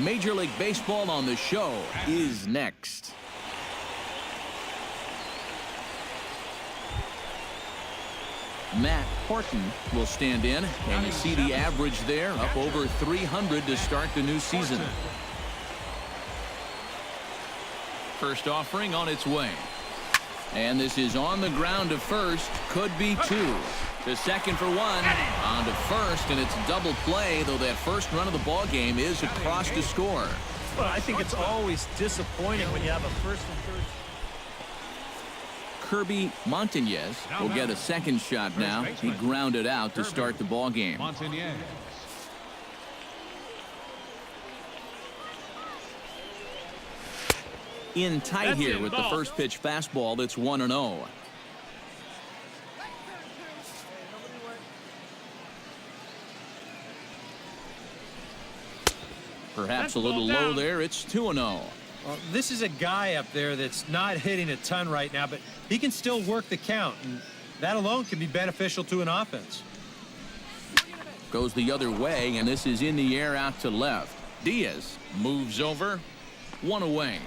Major League Baseball on the Show is next. Matt Horton will stand in, and you see the average there, up over 300 to start the new season. First offering on its way. And this is on the ground to first. Could be two. To second for one. On to first, and it's double play, though that first run of the ball game is across to score. Well, I think it's always disappointing when you have a first and third. Kirby Montañez will get a second shot now. He grounded out to start the ball game. In tight here with the first pitch fastball. That's 1-0. Perhaps a little low there. It's 2-0. Well, this is a guy up there that's not hitting a ton right now, but he can still work the count, and that alone can be beneficial to an offense. Goes the other way, and this is in the air out to left. Diaz moves over. One away.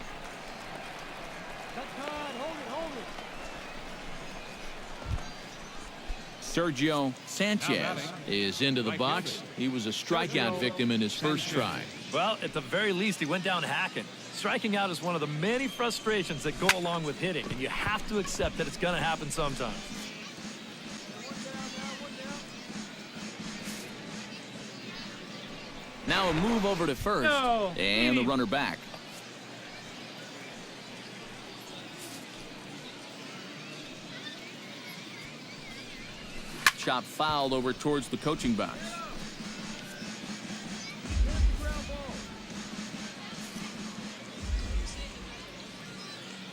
Sergio Sanchez is into the box. He was a strikeout victim in his first try. Well, at the very least, he went down hacking. Striking out is one of the many frustrations that go along with hitting, and you have to accept that it's going to happen sometime. Now a move over to first, and the runner back. Chop fouled over towards the coaching box.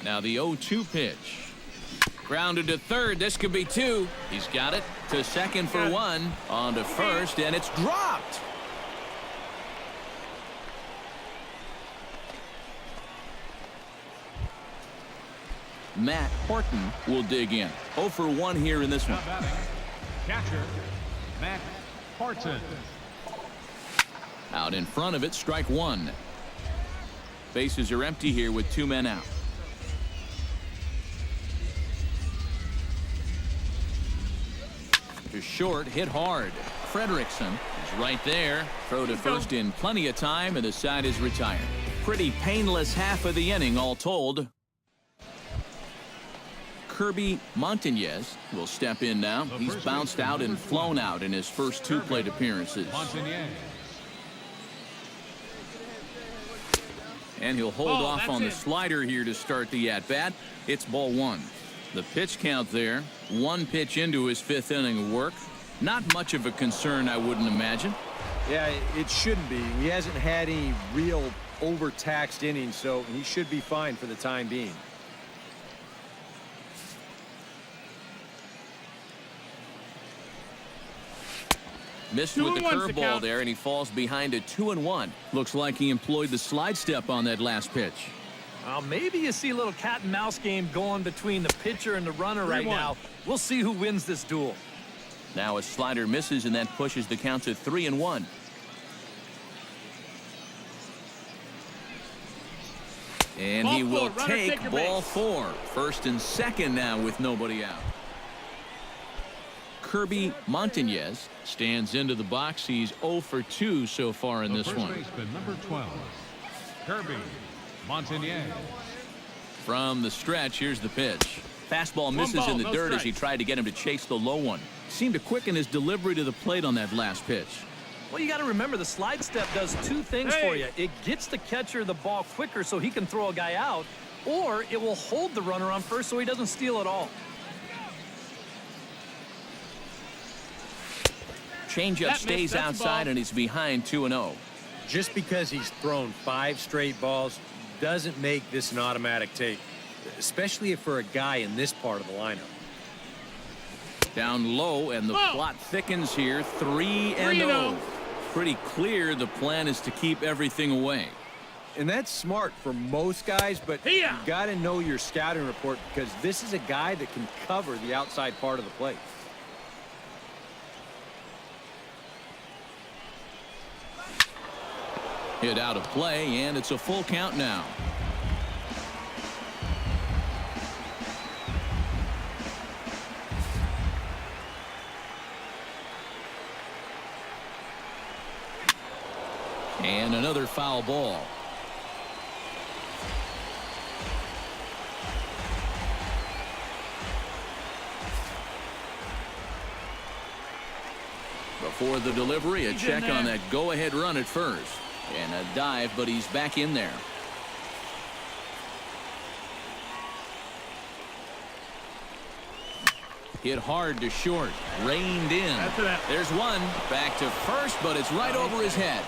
Now the 0-2 pitch. Grounded to third. This could be two. He's got it. To second for one. On to first, and it's dropped. Matt Horton will dig in. 0 for 1 here in this one. Catcher, Matt Horton. Out in front of it, strike one. Bases are empty here with 2 men out. To short, hit hard. Frederickson is right there. Throw to first in plenty of time, and the side is retired. Pretty painless half of the inning, all told. Kirby Montañez will step in now. He's bounced out and flown out in his first 2 plate appearances. And he'll hold off on the slider here to start the at-bat. It's ball 1. The pitch count there. 1 pitch into his 5th inning of work. Not much of a concern, I wouldn't imagine. Yeah, it shouldn't be. He hasn't had any real overtaxed innings, so he should be fine for the time being. Missed with the curveball there, and he falls behind a 2-1. Looks like he employed the slide step on that last pitch. Well, maybe you see a little cat and mouse game going between the pitcher and the runner right now. We'll see who wins this duel. Now a slider misses, and that pushes the count to 3-1. And he will take ball 4. First and second now with nobody out. Kirby Montañez stands into the box. He's 0 for 2 so far in this one. Baseman, number 12, Kirby Montañez. From the stretch, here's the pitch. Fastball misses in the dirt as he tried to get him to chase the low one. Seemed to quicken his delivery to the plate on that last pitch. Well, you got to remember the slide step does 2 things for you. It gets the catcher the ball quicker so he can throw a guy out, or it will hold the runner on first so he doesn't steal it all. Changeup stays outside, and he's behind 2-0. Just because he's thrown 5 straight balls doesn't make this an automatic take, especially for a guy in this part of the lineup. Down low, and the plot thickens here. 3-0. Pretty clear the plan is to keep everything away. And that's smart for most guys, but you got to know your scouting report, because this is a guy that can cover the outside part of the plate. Hit out of play, and it's a full count now. And another foul ball. Before the delivery, a check on that go-ahead run at first. And a dive, but he's back in there. Hit hard to short. Reined in. There's one. Back to first, but it's right over his head.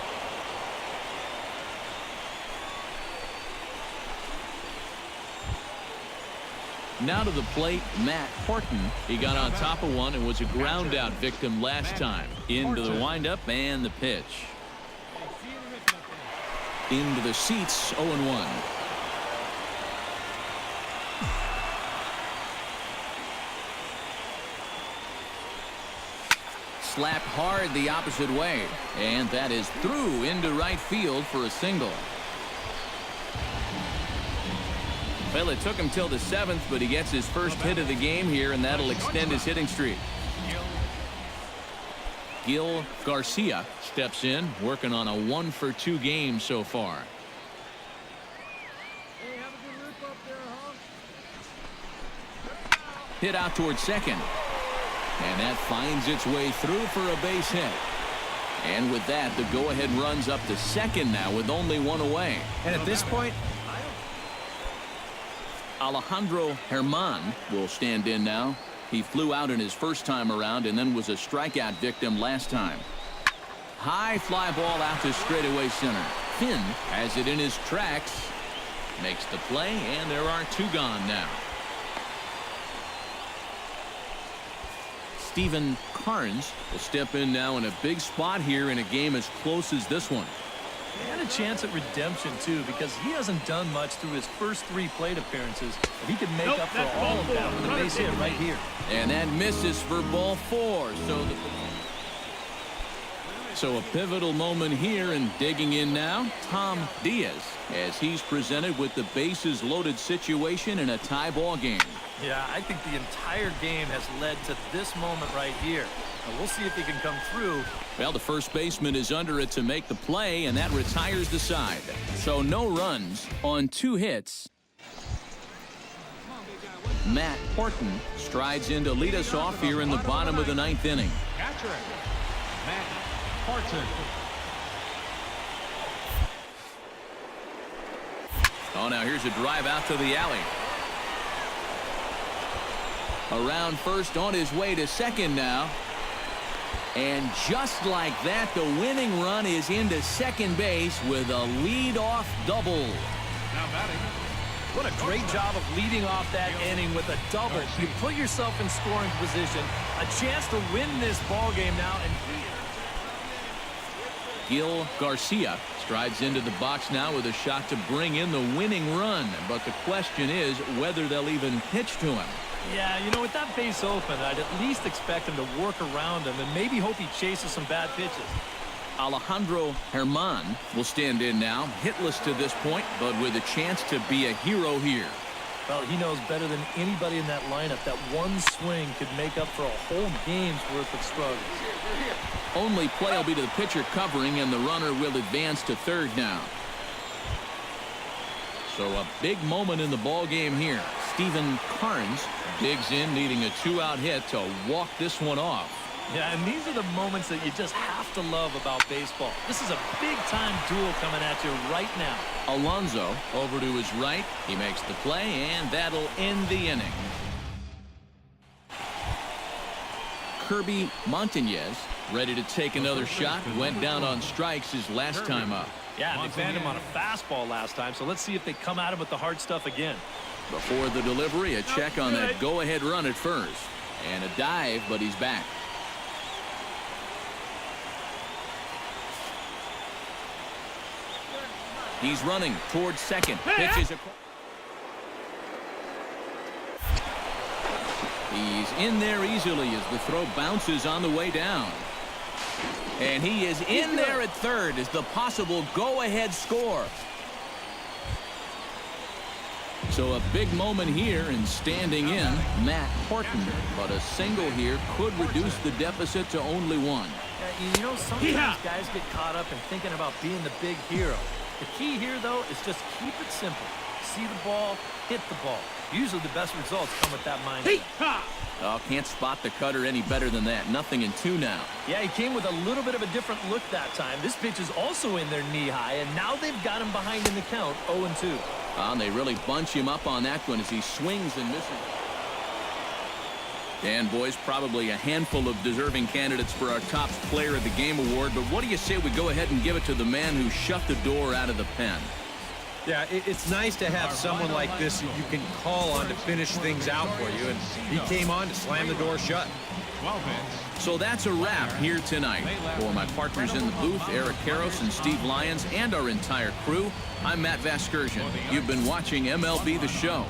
Now to the plate, Matt Horton. He got on top of one and was a ground out victim last time. Into the windup and the pitch. Into the seats, 0-1. Slapped hard the opposite way, and that is through into right field for a single. Well, it took him till the 7th, but he gets his first hit of the game here, and that'll extend his hitting streak. Gil Garcia steps in, working on a 1-for-2 game so far. Hit out towards second. And that finds its way through for a base hit. And with that, the go-ahead runs up to second now with only one away. And at this point, Alejandro Herman will stand in now. He flew out in his first time around and then was a strikeout victim last time. High fly ball out to straightaway center. Finn has it in his tracks. Makes the play, and there are two gone now. Stephen Carnes will step in now in a big spot here in a game as close as this one. He had a chance at redemption, too, because he hasn't done much through his first 3 plate appearances. But he could make up for all of that with a base hit right here. And that misses for ball 4. So a pivotal moment here, and digging in now, Tom Diaz, as he's presented with the bases loaded situation in a tie ball game. Yeah, I think the entire game has led to this moment right here. And we'll see if he can come through. Well, the first baseman is under it to make the play, and that retires the side. So no runs on 2 hits. Matt Horton strides in to lead us off here in the bottom of the 9th inning. Catcher, Matt Horton. Oh, now here's a drive out to the alley. Around first, on his way to second now. And just like that, the winning run is into second base with a lead-off double. Now batting. What a great job of leading off that inning with a double. You put yourself in scoring position, a chance to win this ball game now. And Gil Garcia strides into the box now with a shot to bring in the winning run. But the question is whether they'll even pitch to him. yeah, you know, with that base open, I'd at least expect him to work around him and maybe hope he chases some bad pitches. Alejandro Herman will stand in now, hitless to this point, but with a chance to be a hero here. Well, he knows better than anybody in that lineup that one swing could make up for a whole game's worth of struggles. Only play will be to the pitcher covering, and the runner will advance to third now. So a big moment in the ball game here. Stephen Carnes digs in, needing a 2-out hit to walk this one off. Yeah, and these are the moments that you just have to love about baseball. This is a big-time duel coming at you right now. Alonso over to his right. He makes the play, and that'll end the inning. Kirby Montañez ready to take another shot. Went down on strikes his last time up. Yeah, they banned him on a fastball last time, so let's see if they come at him with the hard stuff again. Before the delivery, a check on that go-ahead run at first. And a dive, but he's back. He's running towards second. Pitches across. He's in there easily as the throw bounces on the way down. And he is in there at third as the possible go-ahead score. So a big moment here and standing in, Matt Horton. But a single here could reduce the deficit to only one. You know, sometimes guys get caught up in thinking about being the big hero. The key here, though, is just keep it simple. See the ball, hit the ball. Usually the best results come with that mindset. Oh, can't spot the cutter any better than that. Nothing in two now. Yeah, he came with a little bit of a different look that time. This pitch is also in their knee high, and now they've got him behind in the count, 0-2. And they really bunch him up on that one as he swings and misses. And, boys, probably a handful of deserving candidates for our top player of the game award. But what do you say we go ahead and give it to the man who shut the door out of the pen? Yeah, it's nice to have someone like this that you can call on to finish things out for you, and he came on to slam the door shut. So that's a wrap here tonight. For my partners in the booth, Eric Karros and Steve Lyons, and our entire crew, I'm Matt Vasgersian. You've been watching MLB The Show.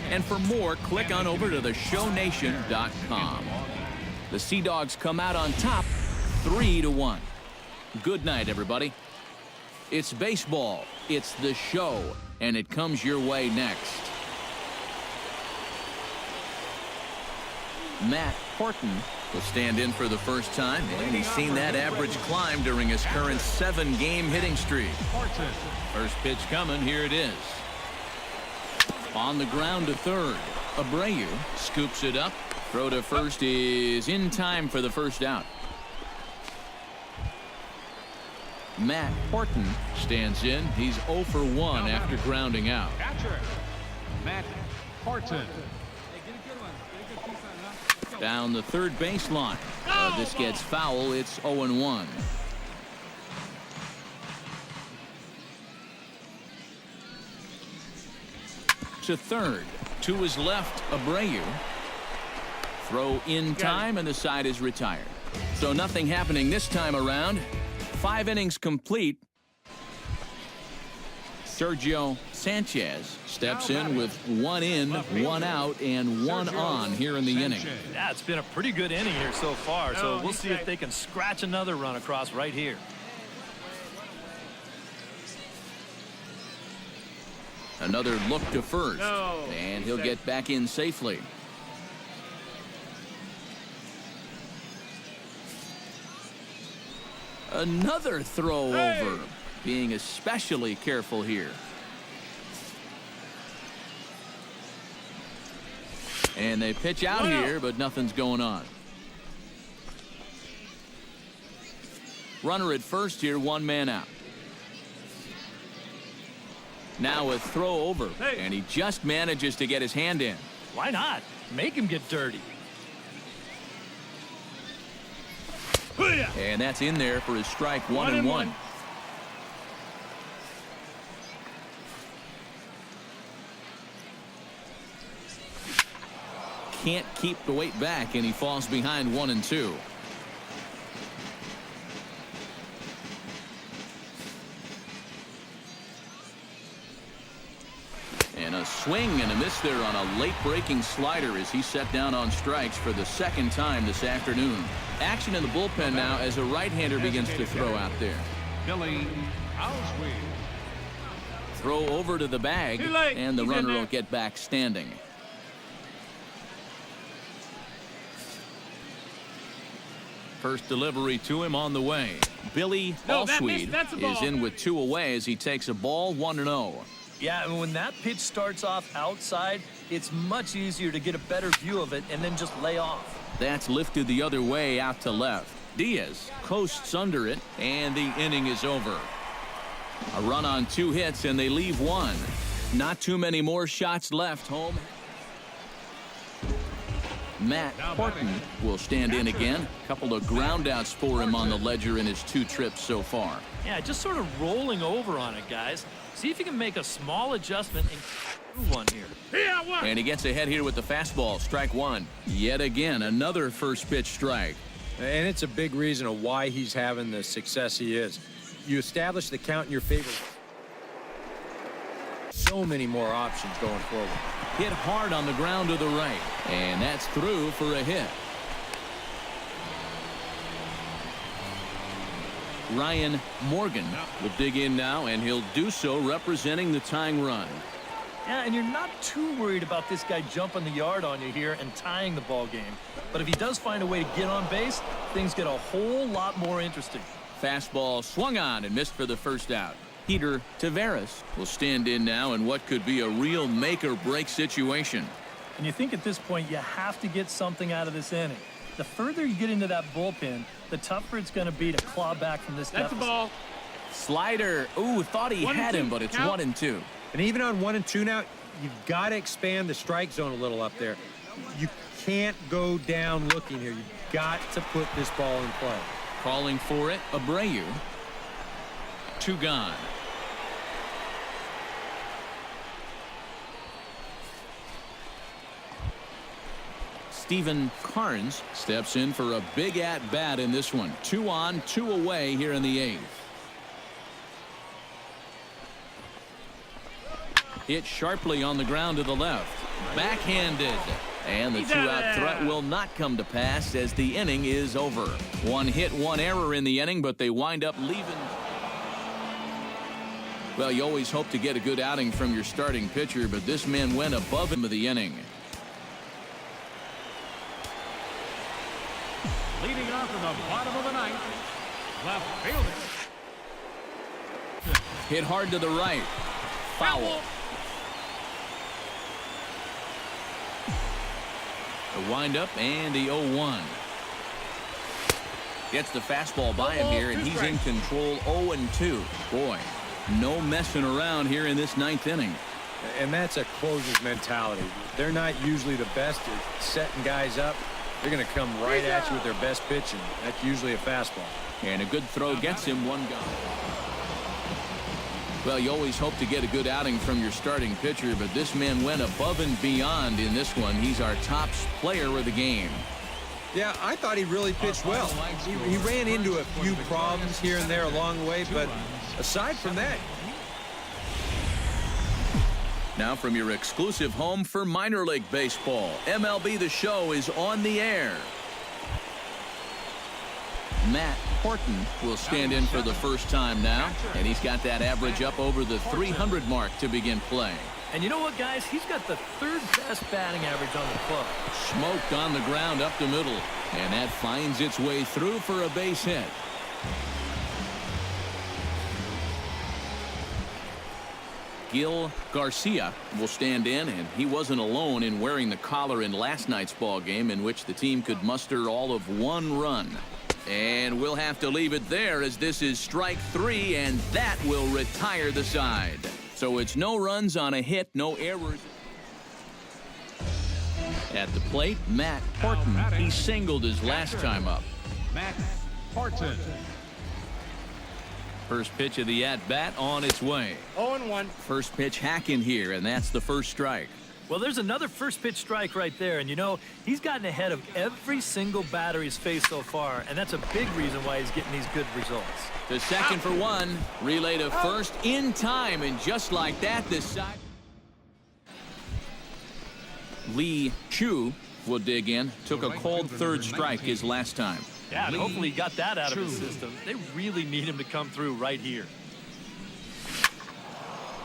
And for more, click on over to theshownation.com. The Sea Dogs come out on top 3-1. Good night, everybody. It's baseball, it's the show, and it comes your way next. Matt Horton will stand in for the first time, and he's seen that average climb during his current 7-game hitting streak. First pitch coming, here it is. On the ground to third. Abreu scoops it up. Throw to first is in time for the first out. Matt Horton stands in. He's 0 for 1 after grounding out. Catcher, Matt Horton. Down the third baseline. This gets foul. It's 0-1. To third. To his left, Abreu. Throw in time, and the side is retired. So nothing happening this time around. 5 innings complete. Sergio Sanchez steps in with 1 in, 1 out, and 1 on here in the inning. Yeah, it's been a pretty good inning here so far, so we'll see if they can scratch another run across right here. Another look to first, and he'll get back in safely. Another throw over, being especially careful here. And they pitch out here, but nothing's going on. Runner at first here, 1 man out. Now a throw over, and he just manages to get his hand in. Why not? Make him get dirty. And that's in there for his strike, 1-1. Can't keep the weight back, and he falls behind 1-2. And a swing and a miss there on a late breaking slider as he set down on strikes for the 2nd time this afternoon. Action in the bullpen now as a right-hander begins to throw out there. Throw over to the bag, and the runner will get back standing. First delivery to him on the way. Billy Allsweed is in with 2 away as he takes a ball, 1-0. Yeah, and when that pitch starts off outside, it's much easier to get a better view of it and then just lay off. That's lifted the other way out to left. Diaz coasts under it, and the inning is over. A run on 2 hits, and they leave 1. Not too many more shots left home. Matt Horton will stand in again. A couple of groundouts for him on the ledger in his 2 trips so far. Yeah, just sort of rolling over on it, guys. See if you can make a small adjustment and do one here. And he gets ahead here with the fastball. Strike 1. Yet again, another first pitch strike. And it's a big reason of why he's having the success he is. You establish the count in your favor. So many more options going forward. Hit hard on the ground to the right. And that's through for a hit. Ryan Morgan will dig in now, and he'll do so representing the tying run. Yeah, and you're not too worried about this guy jumping the yard on you here and tying the ball game. But if he does find a way to get on base, things get a whole lot more interesting. Fastball swung on and missed for the first out. Peter Taveras will stand in now in what could be a real make-or-break situation. And you think at this point you have to get something out of this inning. The further you get into that bullpen, the tougher it's going to be to claw back from this deficit. That's the ball. Slider. Ooh, thought he had him, but it's 1-2. And even on 1-2 now, you've got to expand the strike zone a little up there. You can't go down looking here. You've got to put this ball in play. Calling for it, Abreu. 2 gone. Steven Carnes steps in for a big at-bat in this one. 2 on, 2 away here in the 8th. Hit sharply on the ground to the left. Backhanded. And the 2-out threat will not come to pass as the inning is over. 1 hit, 1 error in the inning, but they wind up leaving. Well, you always hope to get a good outing from your starting pitcher, but this man went above him of the inning. Leading off in the bottom of the 9th, left fielder. Hit hard to the right. Foul. The windup and the 0-1. Gets the fastball by him here, and he's in control. 0-2. Boy, no messing around here in this 9th inning. And that's a closer's mentality. They're not usually the best at setting guys up. They're going to come right at you with their best pitch, and that's usually a fastball. And a good throw gets him 1 gone. Well, you always hope to get a good outing from your starting pitcher, but this man went above and beyond in this one. He's our top player of the game. Yeah, I thought he really pitched well. He ran into a few problems here and there along the way, but aside from that. Now from your exclusive home for minor league baseball, MLB The Show is on the air. Matt Horton will stand in for the first time now, and he's got that average up over the 300 mark to begin play. And you know what, guys? He's got the 3rd best batting average on the club. Smoked on the ground up the middle, and that finds its way through for a base hit. Gil Garcia will stand in, and he wasn't alone in wearing the collar in last night's ball game, in which the team could muster all of 1 run. And we'll have to leave it there, as this is strike 3, and that will retire the side. So it's no runs on a hit, no errors. At the plate, Matt Horton. He singled his last time up. Matt Horton. First pitch of the at-bat on its way. 0-1. First pitch hacking here, and that's the first strike. Well, there's another first pitch strike right there, and you know, he's gotten ahead of every single batter he's faced so far, and that's a big reason why he's getting these good results. The second for 1, relay to first in time, and just like that, this side. Lee Chu will dig in. Took a called 3rd strike his last time. Yeah, and hopefully he got that out of his system. They really need him to come through right here.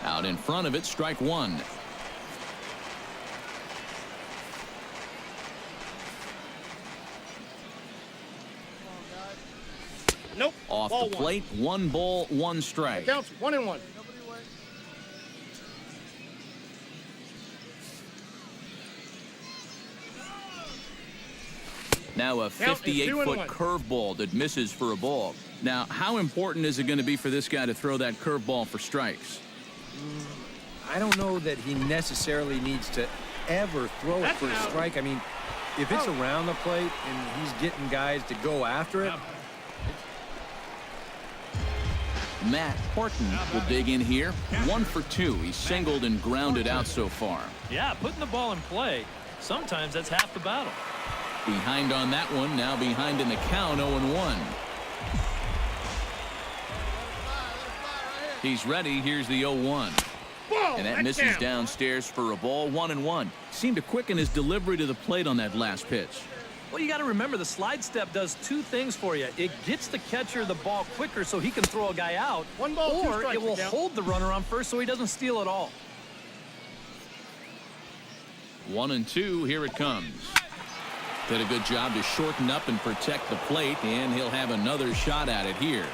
Out in front of it, strike 1. Nope. Off ball the 1. plate, 1 ball, 1 strike. Counts 1-1. Now a 58-foot curveball that misses for a ball. Now, how important is it going to be for this guy to throw that curveball for strikes? I don't know that he necessarily needs to ever throw it for a strike. I mean, if it's around the plate and he's getting guys to go after it. Matt Horton will dig in here. 1 for 2. He's singled and grounded out so far. Yeah, putting the ball in play, sometimes that's half the battle. Behind on that one, now behind in the count, 0-1. He's ready. Here's the 0-1. And that misses downstairs for a ball. 1-1. Seemed to quicken his delivery to the plate on that last pitch. Well, you got to remember the slide step does two things for you. It gets the catcher the ball quicker so he can throw a guy out, One ball, two or strikes, it will Miguel. hold the runner on first so he doesn't steal it all. 1-2, here it comes. Did a good job to shorten up and protect the plate, and he'll have another shot at it here.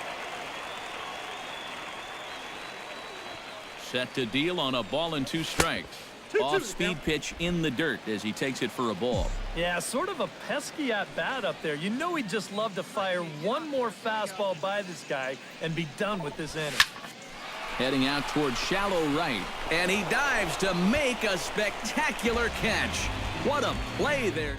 Set to deal on a ball and 2 strikes. Off-speed pitch in the dirt as he takes it for a ball. Yeah, sort of a pesky at-bat up there. You know he'd just love to fire one more fastball by this guy and be done with this inning. Heading out towards shallow right, and he dives to make a spectacular catch. What a play there.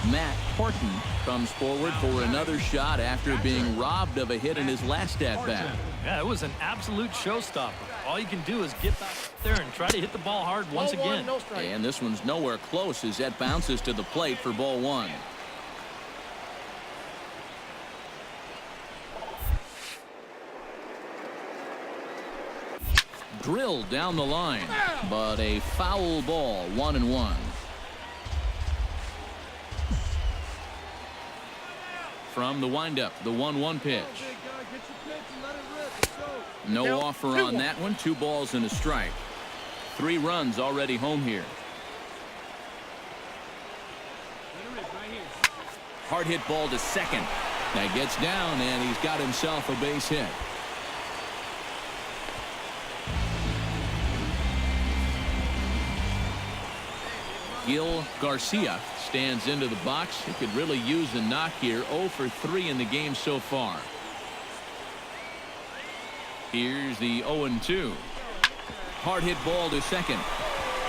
Matt Horton comes forward for another shot after being robbed of a hit in his last at-bat. Yeah, it was an absolute showstopper. All you can do is get back there and try to hit the ball hard once again. No strike. And this one's nowhere close as that bounces to the plate for ball 1. Drilled down the line, but a foul ball, 1-1. From the windup, the 1-1 pitch. No offer on that one. 2 balls and a strike. 3 runs already home here. Hard hit ball to second. That gets down, and he's got himself a base hit. Gil Garcia stands into the box. He could really use a knock here. 0 for 3 in the game so far. Here's the 0-2. Hard hit ball to second.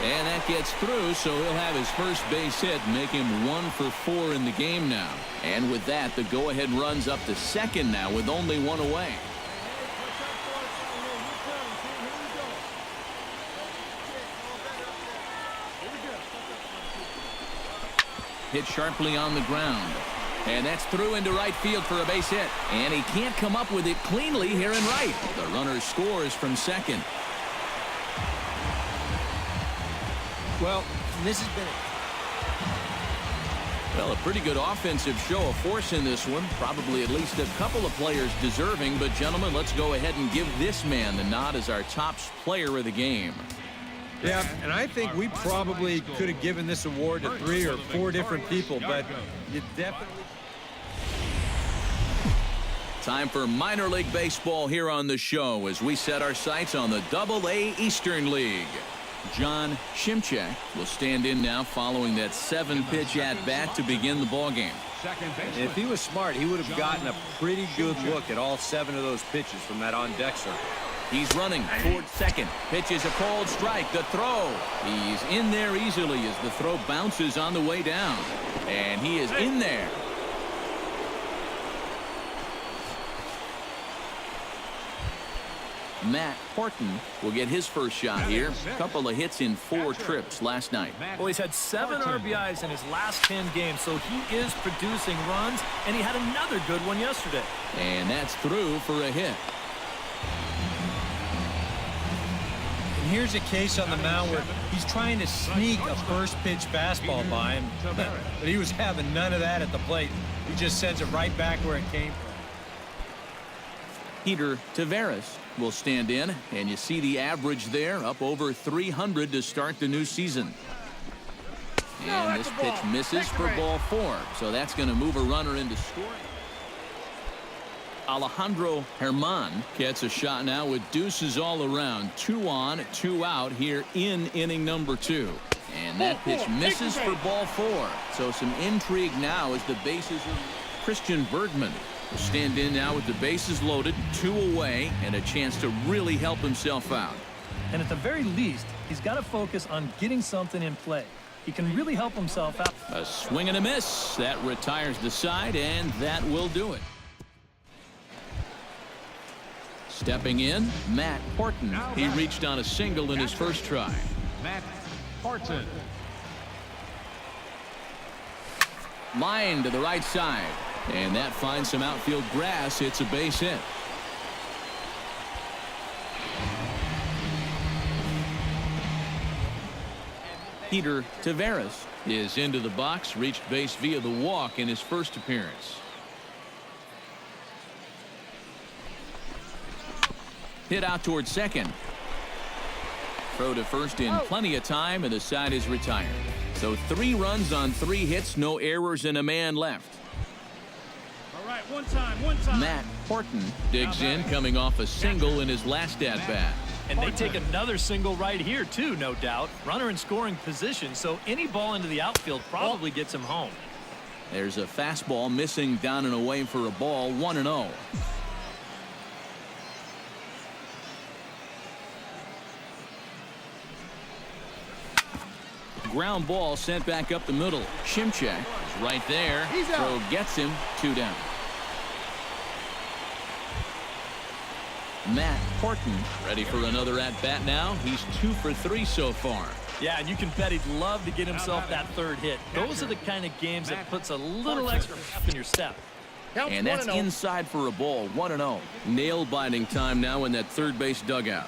And that gets through, so he'll have his first base hit, make him 1 for 4 in the game now. And with that, the go-ahead runs up to second now with only 1 away. Hit sharply on the ground. And that's through into right field for a base hit. And he can't come up with it cleanly here in right. The runner scores from second. Well, this has been Well, a pretty good offensive show of force in this one. Probably at least a couple of players deserving. But, gentlemen, let's go ahead and give this man the nod as our top player of the game. Yeah, and I think we probably could have given this award to 3 or 4 different people, but you definitely... Time for minor league baseball here on the show as we set our sights on the Double-A Eastern League. John Shimchak will stand in now following that 7-pitch at-bat to begin the ballgame. And if he was smart, he would have gotten a pretty good look at all 7 of those pitches from that on-deck circle. He's running toward second. Pitches a called strike. The throw. He's in there easily as the throw bounces on the way down. And he is in there. Matt Horton will get his first shot here. A couple of hits in 4 trips last night. Well, he's had 7 RBIs in his last 10 games, so he is producing runs, and he had another good one yesterday. And that's through for a hit. And here's a case on the mound where he's trying to sneak a first-pitch fastball by him, but he was having none of that at the plate. He just sends it right back where it came from. Peter Taveras will stand in, and you see the average there, up over 300 to start the new season. And this pitch misses for ball 4, so that's going to move a runner into scoring. Alejandro Herman gets a shot now with deuces all around. 2 on, 2 out here in inning number 2. And that pitch misses for ball 4. So some intrigue now as the bases are. Christian Bergman will stand in now with the bases loaded, 2 away, and a chance to really help himself out. And at the very least, he's got to focus on getting something in play. He can really help himself out. A swing and a miss. That retires the side, and that will do it. Stepping in, Matt Horton. He reached on a single in his first try. Matt Horton. Line to the right side. And that finds some outfield grass. It's a base hit. Peter Taveras is into the box, reached base via the walk in his first appearance. Hit out towards second. Throw to first in plenty of time, and the side is retired. So 3 runs on 3 hits, no errors, and a man left. All right, one time. Matt Horton digs in, coming off a single in his last at-bat. And they take another single right here, too, no doubt. Runner in scoring position, so any ball into the outfield probably gets him home. There's a fastball missing down and away for a ball, 1-0. Ground ball sent back up the middle. Shimchak is right there. Throw gets him, 2 down. Matt Horton ready for another at-bat now. He's 2 for 3 so far. Yeah, and you can bet he'd love to get himself that 3rd hit. Those are the kind of games that puts a little extra pep in your step. And that's inside for a ball, 1-0. Nail-biting time now in that third base dugout.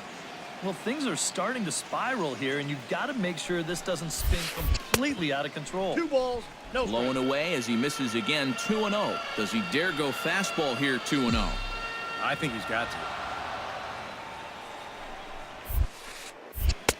Well, things are starting to spiral here, and you've got to make sure this doesn't spin completely out of control. 2 balls, no strikes. Blowing away as he misses again, 2-0. Does he dare go fastball here, 2-0? I think he's got to.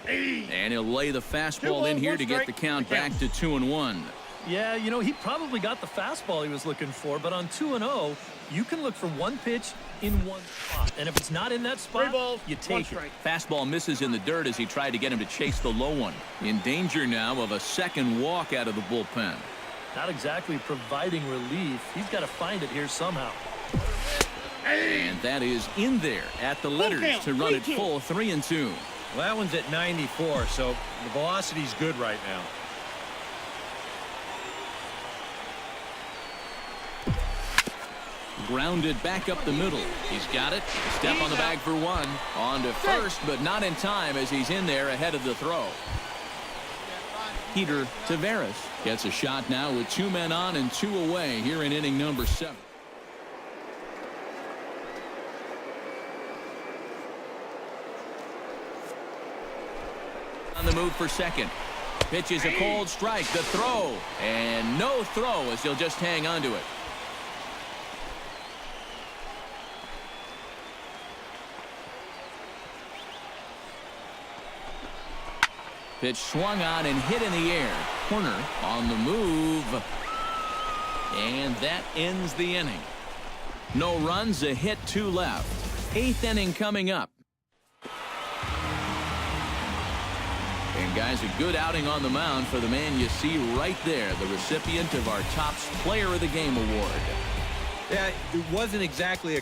And he'll lay the fastball in here to get the count back to 2-1. Yeah, you know, he probably got the fastball he was looking for, but on 2-0, you can look for one pitch in one spot. And if it's not in that spot, you take it. Fastball misses in the dirt as he tried to get him to chase the low one. In danger now of a second walk out of the bullpen. Not exactly providing relief. He's got to find it here somehow. And that is in there at the letters to run it full, 3-2. Well, that one's at 94, so the velocity's good right now. Grounded back up the middle. He's got it. Step on the bag for 1. On to first, but not in time as he's in there ahead of the throw. Peter Taveras gets a shot now with 2 men on and 2 away here in inning number 7. On the move for second. Pitch is a cold strike. The throw. And no throw as he'll just hang on to it. Pitch swung on and hit in the air. Corner on the move. And that ends the inning. No runs, a hit, 2 left. 8th inning coming up. And guys, a good outing on the mound for the man you see right there, the recipient of our Topps Player of the Game award. Yeah, it wasn't exactly a